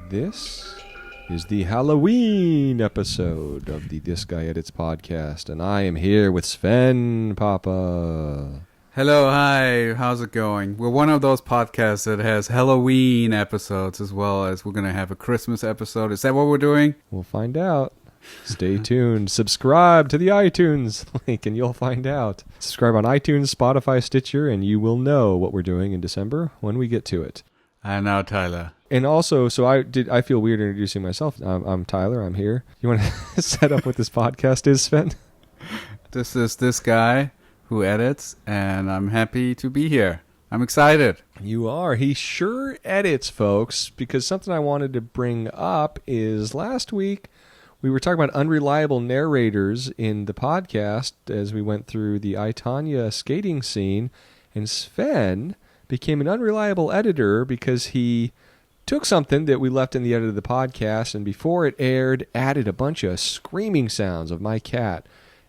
This is the Halloween episode of the This Guy Edits podcast, and I am here with Sven Papa. Hello, hi, how's it going? We're one of those podcasts that has Halloween episodes as well as we're going to have a Christmas episode. Is that what we're doing? We'll find out. Stay tuned. Subscribe to the iTunes link and you'll find out. Subscribe on iTunes, Spotify, Stitcher, and you will know what we're doing in December when we get to it. I know, Tyler. And also, I feel weird introducing myself. I'm Tyler. I'm here. You want to set up what this podcast is, Sven? This is this guy who edits, and I'm happy to be here. I'm excited. You are. He sure edits, folks, because something I wanted to bring up is last week we were talking about unreliable narrators in the podcast as we went through the I, Tonya skating scene, and Sven became an unreliable editor because he took something that we left in the edit of the podcast and before it aired added a bunch of screaming sounds of my cat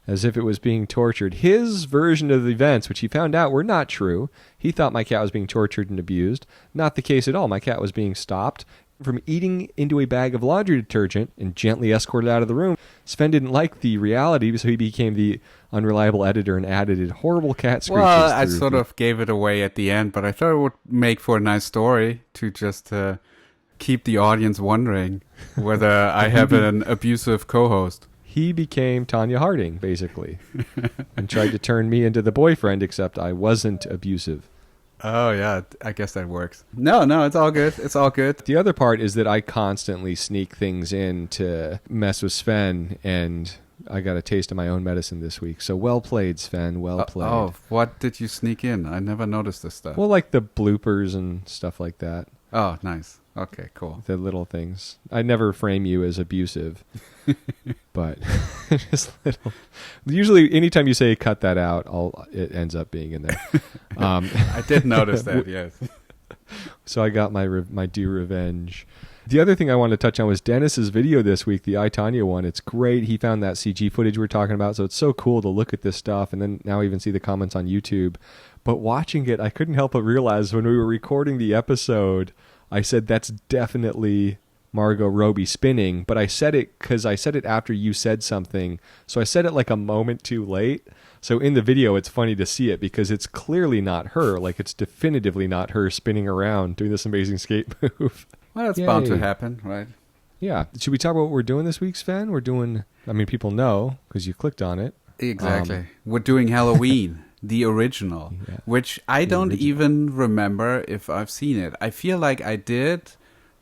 as if it was being tortured. His version of the events, which he found out were not true. He thought my cat was being tortured and abused. Not the case at all. My cat was being stopped from eating into a bag of laundry detergent and gently escorted out of the room. Sven didn't like the reality, so he became the unreliable editor and added horrible cat screeches. Well, I sort of gave it away at the end, but I thought it would make for a nice story to just keep the audience wondering whether I have an abusive co-host. He became Tonya Harding, basically, and tried to turn me into the boyfriend, except I wasn't abusive. Oh, yeah, I guess that works. No, it's all good. It's all good. The other part is that I constantly sneak things in to mess with Sven, and I got a taste of my own medicine this week. So well played, Sven. Well played. Oh, what did you sneak in? I never noticed this stuff. Well, like the bloopers and stuff like that. Oh, nice. Okay, cool. The little things. I never frame you as abusive, but just little. Usually, anytime you say cut that out, it ends up being in there. I did notice that, yes. So I got my due revenge. The other thing I wanted to touch on was Dennis's video this week, the I, Tonya one. It's great. He found that CG footage we were talking about, so it's so cool to look at this stuff, and then now even see the comments on YouTube. But watching it, I couldn't help but realize when we were recording the episode, I said that's definitely Margot Robbie spinning, but I said it because I said it after you said something, so I said it like a moment too late. So in the video, it's funny to see it because it's clearly not her. Like, it's definitively not her spinning around doing this amazing skate move. Well, that's bound to happen, right? Yeah. Should we talk about what we're doing this week, Sven? We're doing, people know because you clicked on it. Exactly. We're doing Halloween, the original, which I don't even remember if I've seen it. I feel like I did,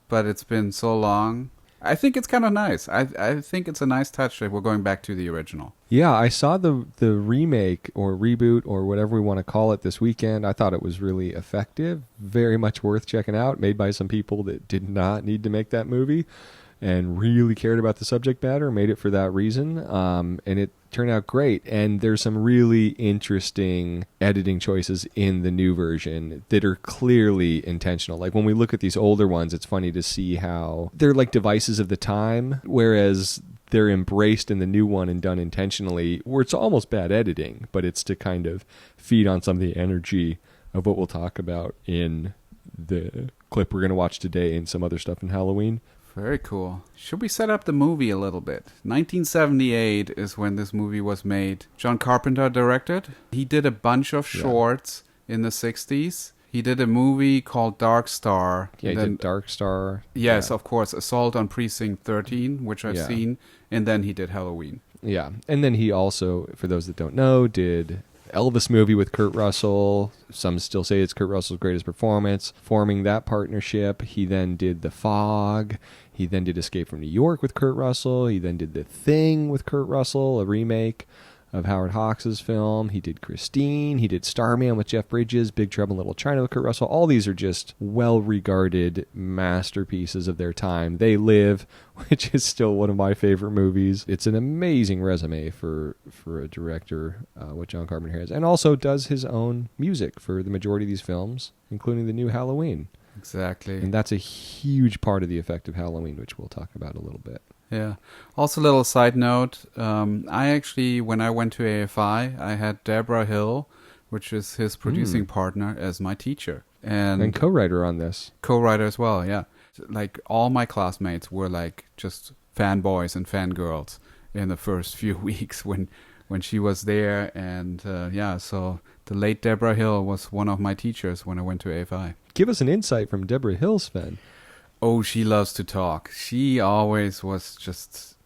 but it's been so long. I think it's kind of nice. I think it's a nice touch that we're going back to the original. Yeah, I saw the remake or reboot or whatever we want to call it this weekend. I thought it was really effective, very much worth checking out, made by some people that did not need to make that movie and really cared about the subject matter, made it for that reason, and it turned out great. And there's some really interesting editing choices in the new version that are clearly intentional. Like when we look at these older ones, it's funny to see how they're like devices of the time, whereas they're embraced in the new one and done intentionally, where it's almost bad editing, but it's to kind of feed on some of the energy of what we'll talk about in the clip we're going to watch today and some other stuff in Halloween. Very cool. Should we set up the movie a little bit? 1978 is when this movie was made. John Carpenter directed. He did a bunch of shorts in the 60s. He did a movie called Dark Star. Yeah, he did Dark Star. Yes, of course. Assault on Precinct 13, which I've seen. And then he did Halloween. Yeah. And then he also, for those that don't know, did Elvis movie with Kurt Russell. Some still say it's Kurt Russell's greatest performance. Forming that partnership, he then did The Fog. He then did Escape from New York with Kurt Russell. He then did The Thing with Kurt Russell, a remake of Howard Hawks' film. He did Christine. He did Starman with Jeff Bridges, Big Trouble in Little China with Kurt Russell. All these are just well-regarded masterpieces of their time. They Live, which is still one of my favorite movies. It's an amazing resume for a director, what John Carpenter has, and also does his own music for the majority of these films, including the new Halloween. Exactly. And that's a huge part of the effect of Halloween, which we'll talk about a little bit. Yeah. Also, a little side note. I actually, when I went to AFI, I had Deborah Hill, which is his producing partner, as my teacher. And co-writer on this. Co-writer as well, yeah. like all my classmates were like just fanboys and fangirls in the first few weeks when she was there. And so the late Deborah Hill was one of my teachers when I went to AFI. Give us an insight from Deborah Hill, Sven. Oh, she loves to talk. She always was just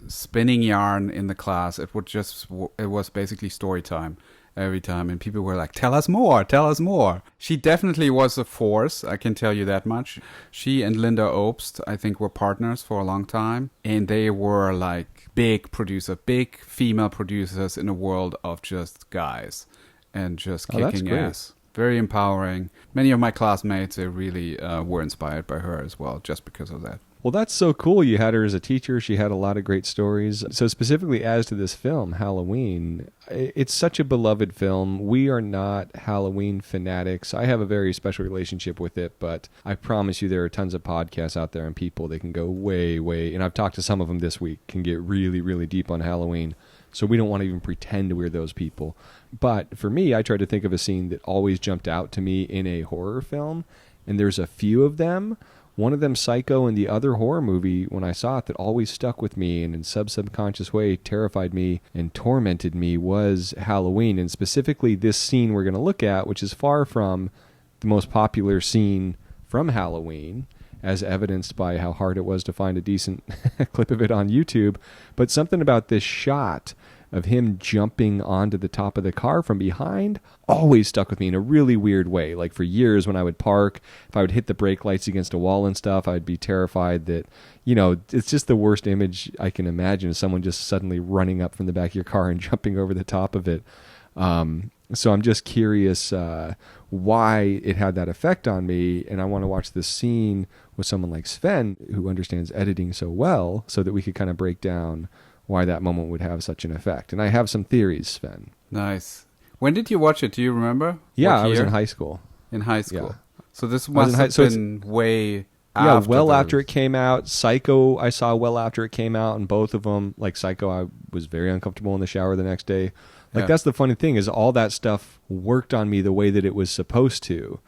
spinning yarn in the class. It was basically story time every time, and people were like, tell us more. She definitely was a force, I can tell you that much. She and Linda Obst, I think, were partners for a long time, and they were like big female producers in a world of just guys and just kicking ass. Very empowering. Many of my classmates, they really were inspired by her as well, just because of that. Well, that's so cool. You had her as a teacher. She had a lot of great stories. So specifically as to this film, Halloween, it's such a beloved film. We are not Halloween fanatics. I have a very special relationship with it, but I promise you there are tons of podcasts out there and people that can go way, way, and I've talked to some of them this week, can get really, really deep on Halloween. So we don't want to even pretend we're those people. But for me, I tried to think of a scene that always jumped out to me in a horror film, and there's a few of them. One of them, Psycho, and the other horror movie, when I saw it, that always stuck with me and in subconscious way terrified me and tormented me was Halloween, and specifically this scene we're going to look at, which is far from the most popular scene from Halloween, as evidenced by how hard it was to find a decent clip of it on YouTube, but something about this shot of him jumping onto the top of the car from behind always stuck with me in a really weird way. Like for years when I would park, if I would hit the brake lights against a wall and stuff, I'd be terrified that, it's just the worst image I can imagine, someone just suddenly running up from the back of your car and jumping over the top of it. So I'm just curious why it had that effect on me, and I want to watch this scene with someone like Sven, who understands editing so well, so that we could kind of break down why that moment would have such an effect. And I have some theories, Sven. Nice. When did you watch it? Do you remember? Yeah, I was in high school. In high school. Yeah. So this must have been way after. Yeah, well after it came out. Psycho, I saw well after it came out, and both of them, like Psycho, I was very uncomfortable in the shower the next day. That's the funny thing, is all that stuff worked on me the way that it was supposed to.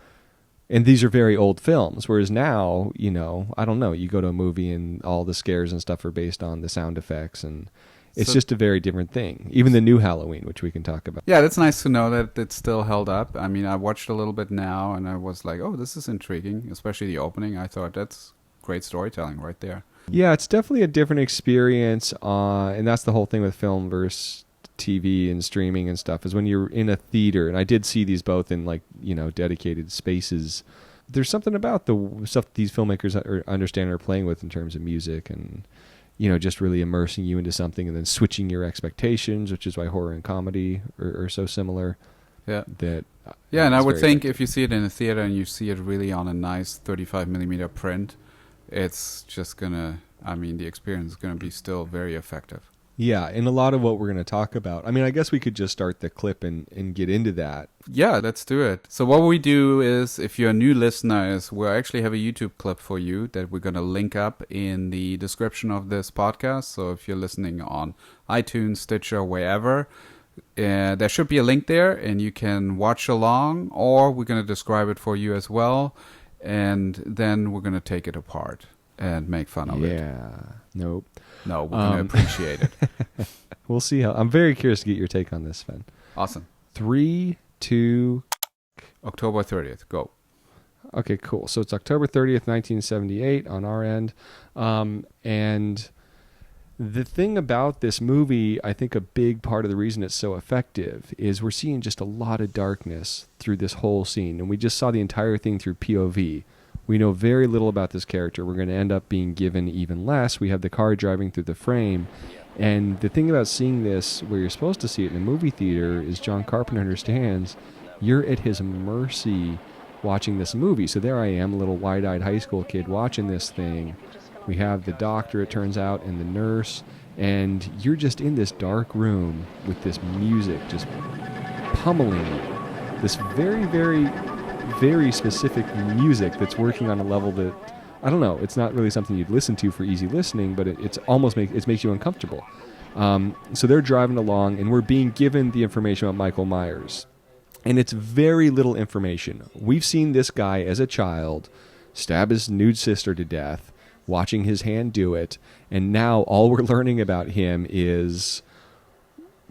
And these are very old films, whereas now, I don't know, you go to a movie and all the scares and stuff are based on the sound effects, and it's just a very different thing. Even the new Halloween, which we can talk about. Yeah, that's nice to know that it's still held up. I mean, I watched a little bit now, and I was like, oh, this is intriguing, especially the opening. I thought that's great storytelling right there. Yeah, it's definitely a different experience, and that's the whole thing with film versus TV and streaming and stuff, is when you're in a theater, and I did see these both in dedicated spaces. There's something about the stuff these filmmakers understand are playing with in terms of music and just really immersing you into something and then switching your expectations, which is why horror and comedy are so similar. Yeah. And I would think if you see it in a theater and you see it really on a nice 35mm print, it's just the experience is gonna be still very effective. Yeah, and a lot of what we're going to talk about. I mean, I guess we could just start the clip and get into that. Yeah, let's do it. So what we do is, if you're a new listener, is we actually have a YouTube clip for you that we're going to link up in the description of this podcast. So if you're listening on iTunes, Stitcher, wherever, there should be a link there, and you can watch along, or we're going to describe it for you as well, and then we're going to take it apart and make fun of it. Yeah. Nope. No, we're going to appreciate it. We'll see how. I'm very curious to get your take on this, Sven. Awesome. 3, 2... October 30th. Go. Okay, cool. So it's October 30th, 1978 on our end. And the thing about this movie, I think a big part of the reason it's so effective is we're seeing just a lot of darkness through this whole scene. And we just saw the entire thing through POV. We know very little about this character. We're going to end up being given even less. We have the car driving through the frame. And the thing about seeing this, where you're supposed to see it in a movie theater, is John Carpenter understands you're at his mercy watching this movie. So there I am, a little wide-eyed high school kid watching this thing. We have the doctor, it turns out, and the nurse. And you're just in this dark room with this music just pummeling you. This very, very... very specific music that's working on a level that, I don't know, it's not really something you'd listen to for easy listening, but it makes you uncomfortable. So they're driving along, and we're being given the information about Michael Myers. And it's very little information. We've seen this guy as a child stab his nude sister to death, watching his hand do it, and now all we're learning about him is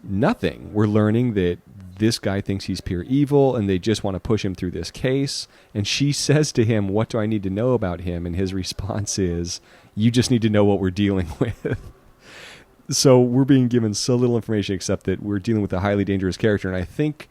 nothing. We're learning that this guy thinks he's pure evil and they just want to push him through this case. And she says to him, what do I need to know about him? And his response is, you just need to know what we're dealing with. So we're being given so little information except that we're dealing with a highly dangerous character. And I think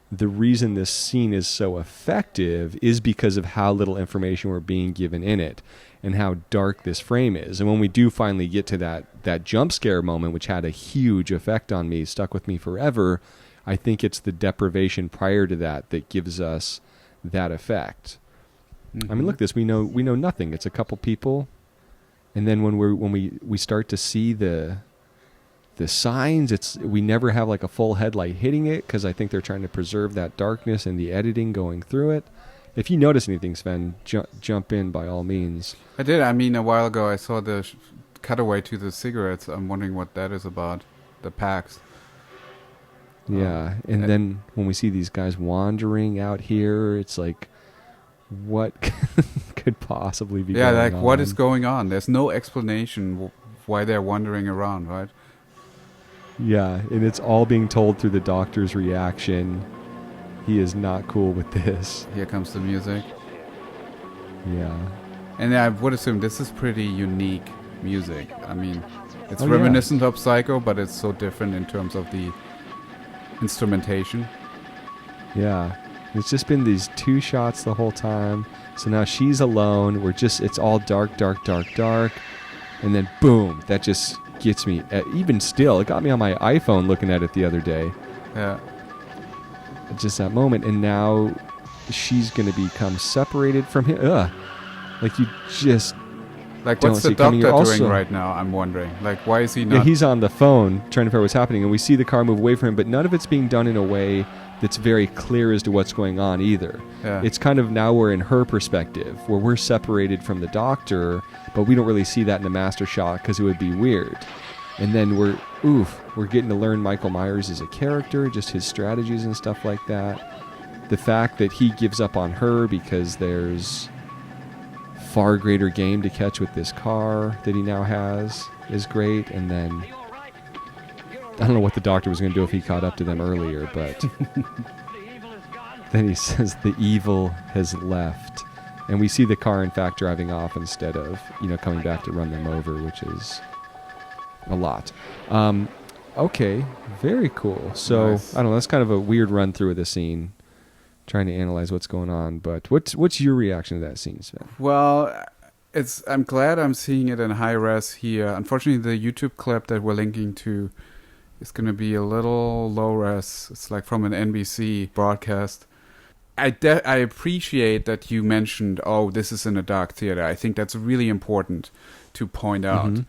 the reason this scene is so effective is because of how little information we're being given in it and how dark this frame is. And when we do finally get to that jump scare moment, which had a huge effect on me, stuck with me forever, I think it's the deprivation prior to that gives us that effect. Mm-hmm. I mean, look at this. We know nothing. It's a couple people, and then when we start to see the signs, we never have like a full headlight hitting it because I think they're trying to preserve that darkness and the editing going through it. If you notice anything, Sven, jump in by all means. I did. I mean, a while ago I saw the cutaway to the cigarettes. I'm wondering what that is about. The packs. Yeah, and then when we see these guys wandering out here, it's like, what could possibly be going on? Yeah, like, what is going on? There's no explanation why they're wandering around, right? Yeah, and it's all being told through the doctor's reaction. He is not cool with this. Here comes the music. Yeah. And I would assume this is pretty unique music. I mean, it's reminiscent of Psycho, but it's so different in terms of the instrumentation. Yeah. It's just been these two shots the whole time. So now she's alone. It's all dark, dark, dark, dark. And then boom, that just gets me. Even still, it got me on my iPhone looking at it the other day. Yeah. Just that moment. And now she's going to become separated from him. Like you just... Like, what's the doctor doing right now, I'm wondering? Like, why is he not... Yeah, he's on the phone trying to figure out what's happening, and we see the car move away from him, but none of it's being done in a way that's very clear as to what's going on either. Yeah. It's kind of now we're in her perspective, where we're separated from the doctor, but we don't really see that in the master shot because it would be weird. And then we're getting to learn Michael Myers as a character, just his strategies and stuff like that. The fact that he gives up on her because there's far greater game to catch with this car that he now has is great. And then I don't know what the doctor was going to do if he caught up to them earlier, but then he says the evil has left, and we see the car in fact driving off instead of coming back to run them over, which is a lot. Okay, very cool. So nice. I don't know, that's kind of a weird run through of the scene, trying to analyze what's going on. But what's your reaction to that scene, Sven? Well, I'm glad I'm seeing it in high res here. Unfortunately, the YouTube clip that we're linking to is going to be a little low res. It's like from an NBC broadcast. I appreciate that you mentioned, this is in a dark theater. I think that's really important to point out. Mm-hmm.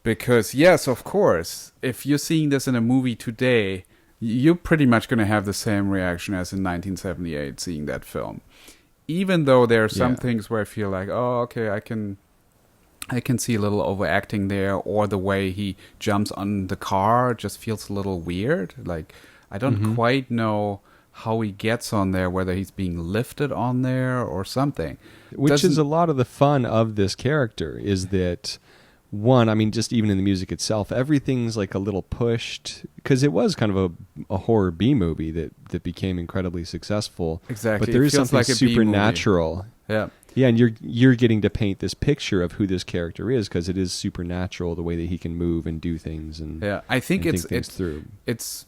Because, yes, of course, if you're seeing this in a movie today, you're pretty much going to have the same reaction as in 1978 seeing that film. Even though there are some things where I feel like, okay, I can see a little overacting there, or the way he jumps on the car just feels a little weird. Like, I don't quite know how he gets on there, whether he's being lifted on there or something. Which is a lot of the fun of this character, is that... One, I mean, just even in the music itself, everything's like a little pushed, because it was kind of a horror B movie that became incredibly successful. Exactly, but there is something like supernatural. Yeah, and you're getting to paint this picture of who this character is, because it is supernatural, the way that he can move and do things. And I think it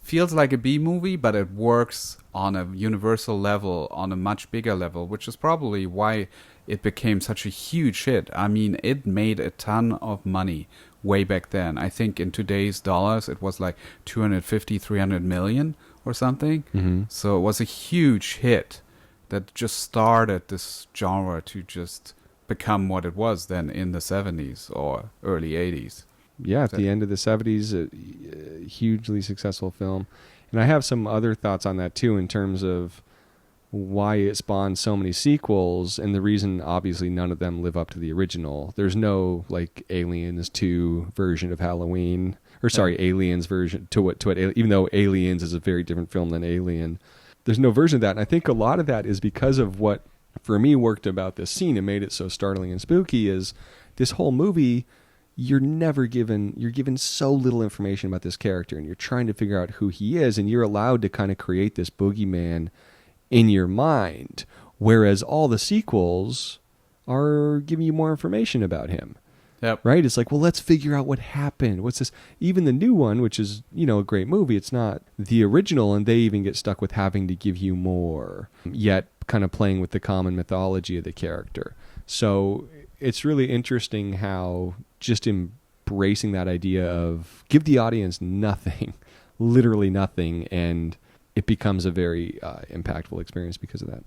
feels like a B movie, but it works on a universal level, on a much bigger level, which is probably why it became such a huge hit. I mean, it made a ton of money way back then. I think in today's dollars, it was like 250, 300 million or something. Mm-hmm. So it was a huge hit that just started this genre to just become what it was then in the 70s or early 80s. Yeah, at the end of the 70s, a hugely successful film. And I have some other thoughts on that too, in terms of why it spawned so many sequels, and the reason obviously none of them live up to the original. There's no like Aliens 2 version of Halloween, or Aliens version to what even though Aliens is a very different film than Alien. There's no version of that, and I think a lot of that is because of what for me worked about this scene and made it so startling and spooky is this whole movie, you're given so little information about this character, and you're trying to figure out who he is, and you're allowed to kind of create this boogeyman in your mind, whereas all the sequels are giving you more information about him. Yep. Right? It's like, well, let's figure out what happened. What's this? Even the new one, which is, a great movie, it's not the original, and they even get stuck with having to give you more, yet kind of playing with the common mythology of the character. So it's really interesting how just embracing that idea of give the audience nothing, literally nothing, and it becomes a very impactful experience because of that.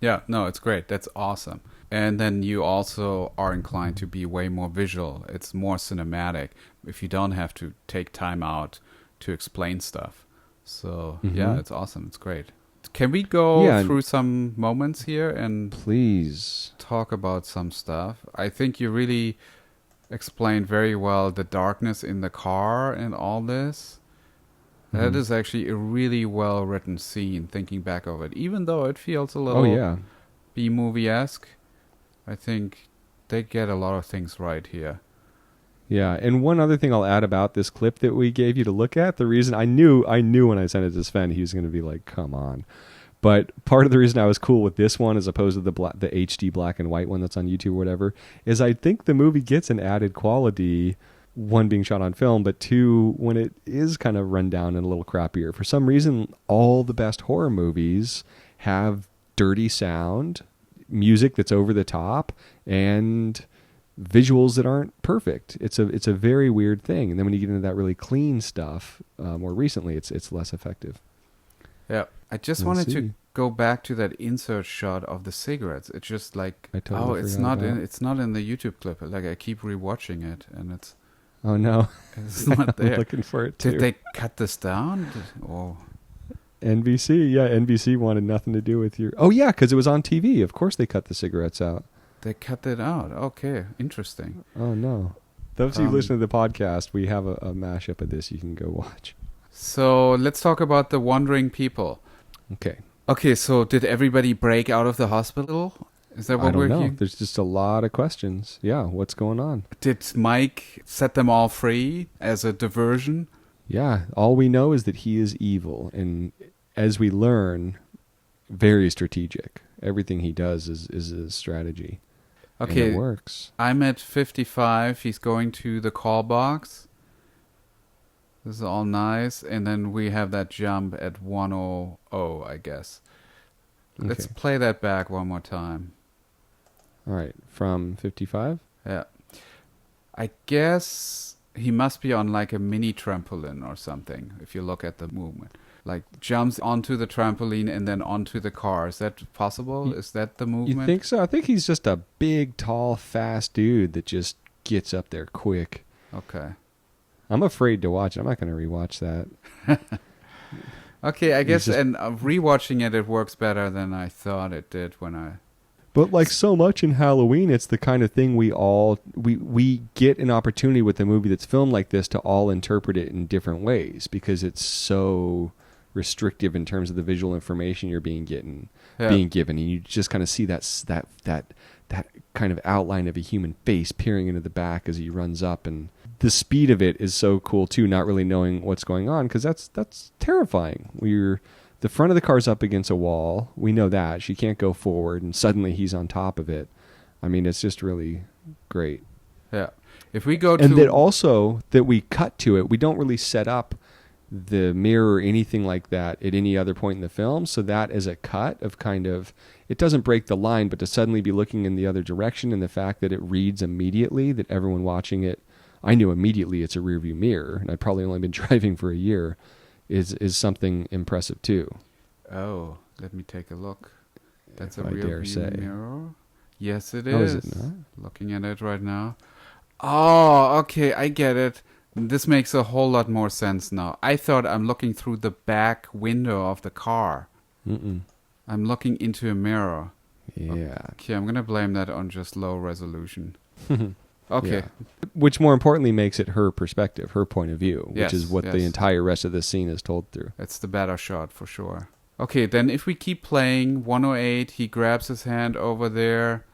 Yeah, no, it's great. That's awesome. And then you also are inclined to be way more visual. It's more cinematic if you don't have to take time out to explain stuff. So, yeah, it's awesome. It's great. Can we go through some moments here and please talk about some stuff? I think you really explained very well the darkness in the car and all this. That is actually a really well-written scene, thinking back of it. Even though it feels a little B-movie-esque, I think they get a lot of things right here. Yeah, and one other thing I'll add about this clip that we gave you to look at, the reason I knew when I sent it to Sven, he was going to be like, come on. But part of the reason I was cool with this one as opposed to the HD black and white one that's on YouTube or whatever, is I think the movie gets an added quality, one being shot on film, but two, when it is kind of run down and a little crappier. For some reason, all the best horror movies have dirty sound, music that's over the top, and visuals that aren't perfect. It's a very weird thing. And then when you get into that really clean stuff, more recently, it's less effective. Yeah, I just wanted to go back to that insert shot of the cigarettes. It's just like, it's not in the YouTube clip. Like I keep rewatching it, and it's. Oh no, it's not there. I'm looking for it too. Did they cut this down? Oh. NBC wanted nothing to do with your... Oh, yeah, because it was on TV. Of course they cut the cigarettes out. They cut it out. Okay, interesting. Oh, no. Those of you listening to the podcast, we have a mashup of this you can go watch. So let's talk about the wandering people. Okay, so did everybody break out of the hospital? Is that what we're hearing? I don't know. There's just a lot of questions. Yeah, what's going on? Did Mike set them all free as a diversion? Yeah, all we know is that he is evil, and as we learn, very strategic. Everything he does is a strategy. Okay, and it works. I'm at 55. He's going to the call box. This is all nice, and then we have that jump at 100, I guess. Let's play that back one more time. All right, from 55? Yeah. I guess he must be on like a mini trampoline or something, if you look at the movement. Like jumps onto the trampoline and then onto the car. Is that possible? Is that the movement? You think so? I think he's just a big, tall, fast dude that just gets up there quick. Okay. I'm afraid to watch it. I'm not going to rewatch that. Okay, I guess, and rewatching it works better than I thought it did when I... But like so much in Halloween, it's the kind of thing we get an opportunity with a movie that's filmed like this to all interpret it in different ways because it's so restrictive in terms of the visual information you're being given, and you just kind of see that kind of outline of a human face peering into the back as he runs up, and the speed of it is so cool too, not really knowing what's going on, because that's terrifying. The front of the car's up against a wall. We know that. She can't go forward, and suddenly he's on top of it. I mean, it's just really great. Yeah. If we go to... And that also, that we cut to it, we don't really set up the mirror or anything like that at any other point in the film, so that as a cut of kind of... It doesn't break the line, but to suddenly be looking in the other direction, and the fact that it reads immediately, that everyone watching it... I knew immediately it's a rearview mirror, and I'd probably only been driving for a year... is something impressive too. Oh, let me take a look. That's if a rear view mirror. Yes, it is. Oh, is it not? Looking at it right now. Oh, okay, I get it. This makes a whole lot more sense now. I thought I'm looking through the back window of the car. I'm looking into a mirror. Yeah. Okay, I'm going to blame that on just low resolution. Okay. Yeah. Which more importantly makes it her perspective, her point of view, which is what the entire rest of the scene is told through. It's the better shot for sure. Okay, then if we keep playing 108, he grabs his hand over there,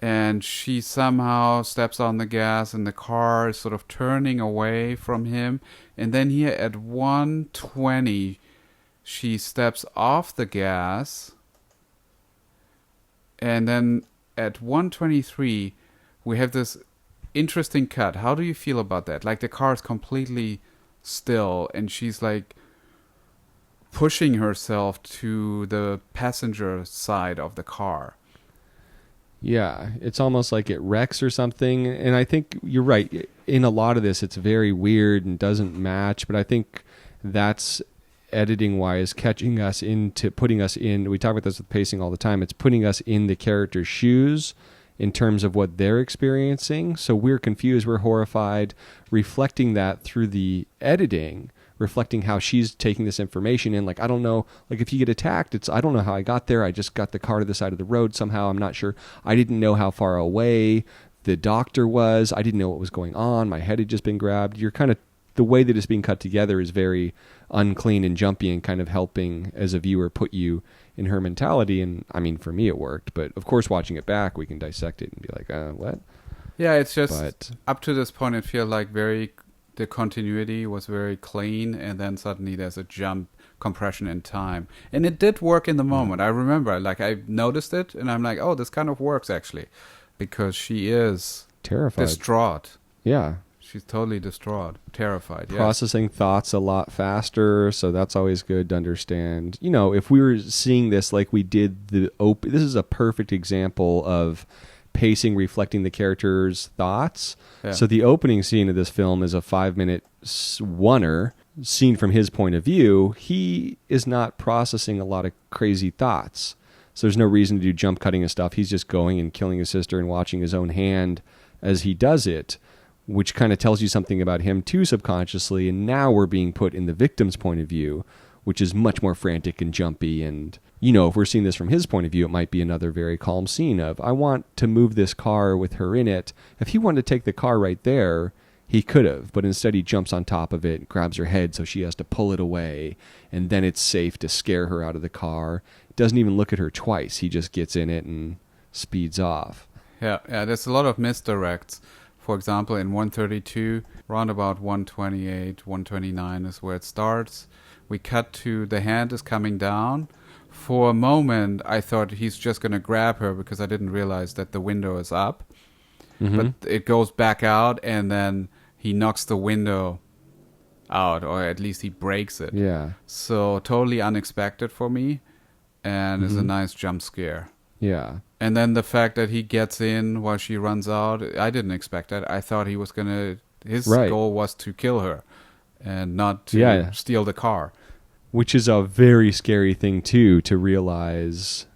and she somehow steps on the gas, and the car is sort of turning away from him. And then here at 120, she steps off the gas, and then at 123, we have this interesting cut. How do you feel about that? Like the car is completely still, and she's like pushing herself to the passenger side of the car. Yeah, it's almost like it wrecks or something. And I think you're right. In a lot of this, it's very weird and doesn't match. But I think that's editing-wise catching us into putting us in. We talk about this with pacing all the time. It's putting us in the character's shoes in terms of what they're experiencing. So we're confused, we're horrified, reflecting that through the editing, reflecting how she's taking this information in. Like, I don't know, like if you get attacked, I don't know how I got there. I just got the car to the side of the road somehow. I'm not sure. I didn't know how far away the doctor was. I didn't know what was going on. My head had just been grabbed. You're kind of, the way that it's being cut together is very unclean and jumpy and kind of helping as a viewer put you in her mentality. And I mean, for me, it worked. But of course, watching it back, we can dissect it and be like, what? Yeah, it's just up to this point, it feels like the continuity was very clean, and then suddenly there's a jump compression in time. And it did work in the moment. I remember, like, I noticed it, and I'm like, oh, this kind of works, actually. Because she is terrified. Distraught. Yeah. She's totally distraught, terrified. Processing thoughts a lot faster, so that's always good to understand. You know, if we were seeing this like we did this is a perfect example of pacing reflecting the character's thoughts. Yeah. So the opening scene of this film is a 5-minute oneer seen from his point of view. He is not processing a lot of crazy thoughts. So there's no reason to do jump cutting and stuff. He's just going and killing his sister and watching his own hand as he does it, which kind of tells you something about him too subconsciously. And now we're being put in the victim's point of view, which is much more frantic and jumpy. And, you know, if we're seeing this from his point of view, it might be another very calm scene of, I want to move this car with her in it. If he wanted to take the car right there, he could have, but instead he jumps on top of it, grabs her head so she has to pull it away, and then it's safe to scare her out of the car. Doesn't even look at her twice. He just gets in it and speeds off. Yeah, there's a lot of misdirects. For example, in 132, around about 128, 129 is where it starts. We cut to the hand is coming down. For a moment, I thought he's just going to grab her because I didn't realize that the window is up. Mm-hmm. But it goes back out, and then he knocks the window out, or at least he breaks it. Yeah. So totally unexpected for me, and is a nice jump scare. Yeah. And then the fact that he gets in while she runs out, I didn't expect that. I thought he was his goal was to kill her and not to steal the car. Which is a very scary thing, too, to realize,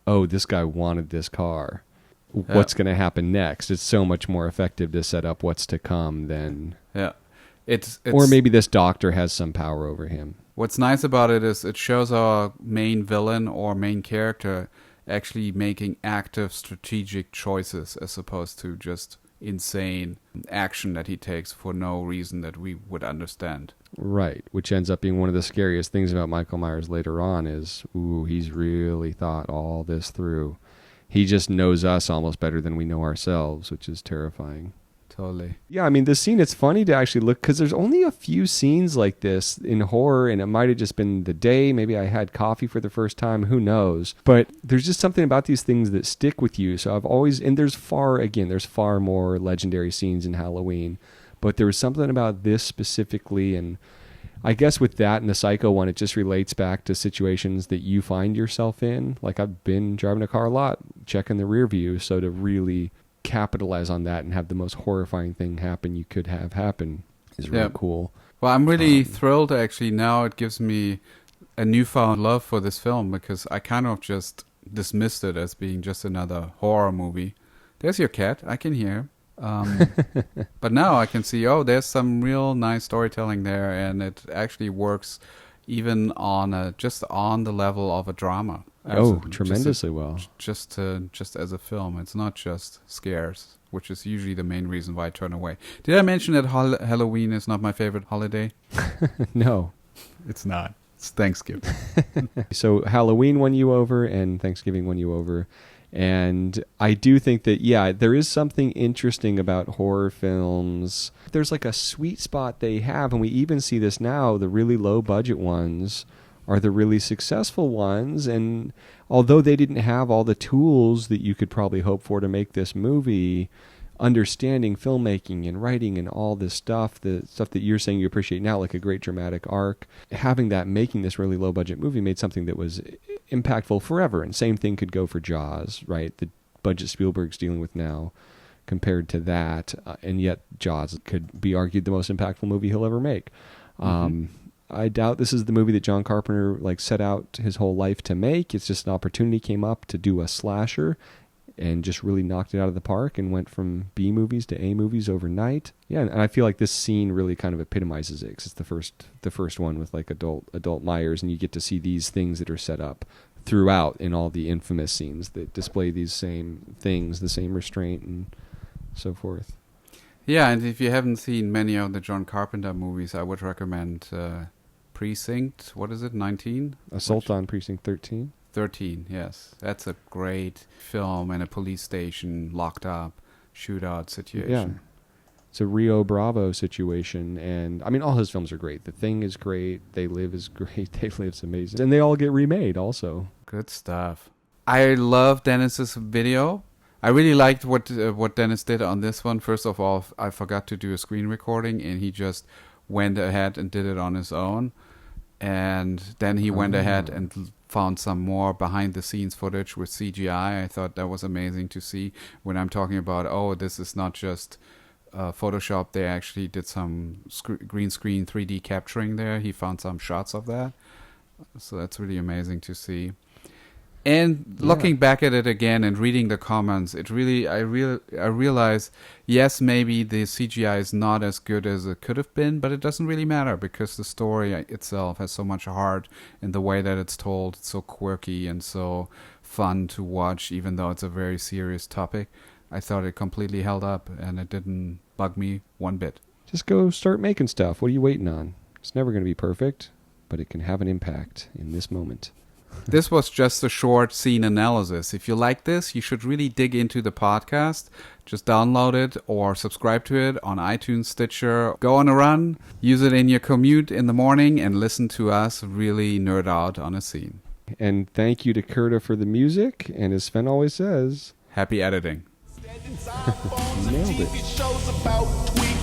oh, this guy wanted this car. What's going to happen next? It's so much more effective to set up what's to come than... Yeah. Or maybe this doctor has some power over him. What's nice about it is it shows our main villain or main character actually making active strategic choices as opposed to just insane action that he takes for no reason that we would understand. Right, which ends up being one of the scariest things about Michael Myers later on is, he's really thought all this through. He just knows us almost better than we know ourselves, which is terrifying. Totally. Yeah, I mean, this scene, it's funny to actually look, because there's only a few scenes like this in horror, and it might have just been the day. Maybe I had coffee for the first time. Who knows? But there's just something about these things that stick with you. So I've always, and there's far more legendary scenes in Halloween. But there was something about this specifically, and I guess with that and the Psycho one, it just relates back to situations that you find yourself in. Like, I've been driving a car a lot, checking the rear view, so to really capitalize on that and have the most horrifying thing happen you could have happen is really cool. Well, I'm really thrilled, actually. Now it gives me a newfound love for this film, because I kind of just dismissed it as being just another horror movie. There's your cat. I can hear. But now I can see, there's some real nice storytelling there, and it actually works even on just on the level of a drama. Tremendously well. Just as a film. It's not just scares, which is usually the main reason why I turn away. Did I mention that Halloween is not my favorite holiday? No. It's not. It's Thanksgiving. So Halloween won you over and Thanksgiving won you over. And I do think that, yeah, there is something interesting about horror films. There's like a sweet spot they have, and we even see this now. The really low budget ones are the really successful ones. And although they didn't have all the tools that you could probably hope for to make this movie, understanding filmmaking and writing and all this stuff, the stuff that you're saying you appreciate now, like a great dramatic arc, having that, making this really low budget movie made something that was impactful forever. And same thing could go for Jaws, right? The budget Spielberg's dealing with now compared to that, and yet Jaws could be argued the most impactful movie he'll ever make. I doubt this is the movie that John Carpenter set out his whole life to make. It's just an opportunity came up to do a slasher, and just really knocked it out of the park and went from B movies to A movies overnight. Yeah, and I feel like this scene really kind of epitomizes it, 'cause it's the first one with like adult Myers, and you get to see these things that are set up throughout in all the infamous scenes that display these same things, the same restraint and so forth. Yeah, and if you haven't seen many of the John Carpenter movies, I would recommend Precinct, what is it, 19? Assault on Precinct 13. 13, yes. That's a great film in a police station, locked up, shootout situation. Yeah. It's a Rio Bravo situation, and I mean, all his films are great. The Thing is great. They Live is great. They Live's amazing. And they all get remade also. Good stuff. I love Dennis's video. I really liked what Dennis did on this one. First of all, I forgot to do a screen recording, and he just went ahead and did it on his own. And then he went ahead and found some more behind-the-scenes footage with CGI. I thought that was amazing to see. When I'm talking about, this is not just Photoshop, they actually did some green screen 3D capturing there. He found some shots of that. So that's really amazing to see. And looking back at it again and reading the comments, I realize, yes, maybe the CGI is not as good as it could have been, but it doesn't really matter because the story itself has so much heart in the way that it's told. It's so quirky and so fun to watch, even though it's a very serious topic. I thought it completely held up and it didn't bug me one bit. Just go start making stuff. What are you waiting on? It's never going to be perfect, but it can have an impact in this moment. This was just a short scene analysis. If you like this, you should really dig into the podcast. Just download it or subscribe to it on iTunes, Stitcher. Go on a run, use it in your commute in the morning, and listen to us really nerd out on a scene. And thank you to Kurta for the music, and as Sven always says, happy editing. Nailed it.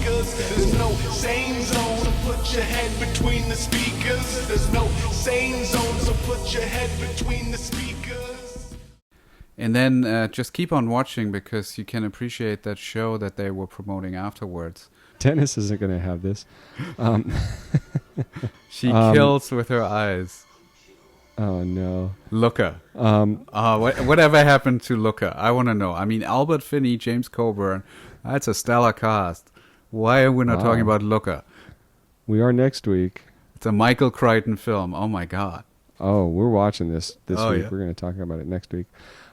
There's no sane zone, so put your head between the speakers. There's no sane zone, so put your head between the speakers. And then just keep on watching because you can appreciate that show that they were promoting afterwards. Dennis isn't going to have this. She kills with her eyes. Oh, no. Looker. Whatever happened to Looker? I want to know. I mean, Albert Finney, James Coburn, that's a stellar cast. Why are we not talking about Looker? We are next week. It's a Michael Crichton film. Oh, my God. Oh, we're watching this week. Yeah. We're going to talk about it next week.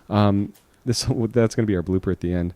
That's going to be our blooper at the end.